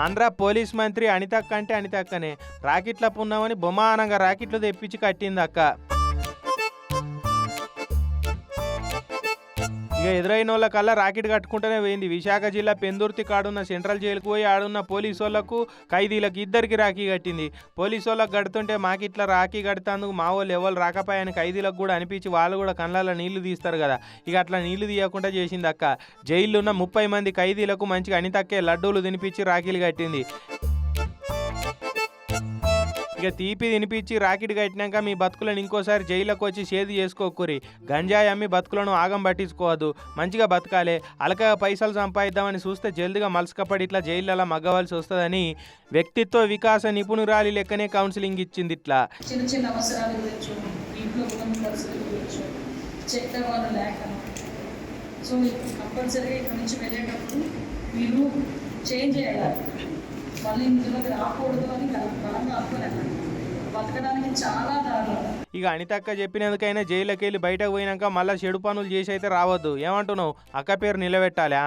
Andhra police మంత్రి అనితక్క అంటే అనితక్కనే రాకెట్ల పున్నామని బొమానంగా రాకెట్లు తెప్పించి కట్టింది అక్క. ఇక ఎదురైన వాళ్ళకల్లా రాకెట్ కట్టుకుంటూనే పోయింది. విశాఖ జిల్లా పెందుర్తి కాడున్న సెంట్రల్ జైలుకు పోయి ఆడున్న పోలీసు వాళ్ళకు ఖైదీలకు ఇద్దరికి రాఖీ కట్టింది. పోలీసు వాళ్ళకి కడుతుంటే మాకిట్లా రాఖీ కడుతందుకు మా వాళ్ళు ఎవరు రాకపోయాని ఖైదీలకు కూడా అనిపించి వాళ్ళు కూడా కళ్ళల్లో నీళ్లు తీస్తారు కదా, ఇక అట్లా నీళ్లు తీయకుండా చేసింది అక్క. జైల్లో ఉన్న 30 మంది ఖైదీలకు మంచిగా అనితక్కే లడ్డూలు తినిపించి రాఖీలు కట్టింది. ఇక తీపి తినిపించి రాకెట్ కట్టినాక మీ బతుకులను ఇంకోసారి జైలుకు వచ్చి సేది చేసుకోకూరి, గంజాయి అమ్మి బతుకులను ఆగం పట్టించుకోవద్దు, మంచిగా బతకాలి. అలకగా పైసలు సంపాదిద్దామని చూస్తే జల్దిగా మలసకపడి ఇట్లా జైళ్ళలో మగ్గవలసి వస్తుందని వ్యక్తిత్వ వికాస నిపుణురాలి లెక్కనే కౌన్సిలింగ్ ఇచ్చింది. ఇట్లా చిన్న చిన్న అవసరాల గురించి, ఇంట్లో ఉన్న పరిస్థితుల గురించి చెప్పేవాళ్ళు లేక, సో కంపల్సరీగా ఇక్కడ నుంచి వెళ్ళేటప్పుడు మీరు చేంజ్ చేయాలి, మళ్ళీ ఇందులోకి రాకూడదు అని బలంగా అనుకోలేండి. బతకడానికి చాలా దారులు. ఇక అనితక్క చెప్పినందుకైనా జైలుకి వెళ్ళి బయటకు పోయినాక మళ్ళీ చెడు పనులు చేసి అయితే రావద్దు. ఏమంటున్నావు? అక్క పేరు నిలబెట్టాలా?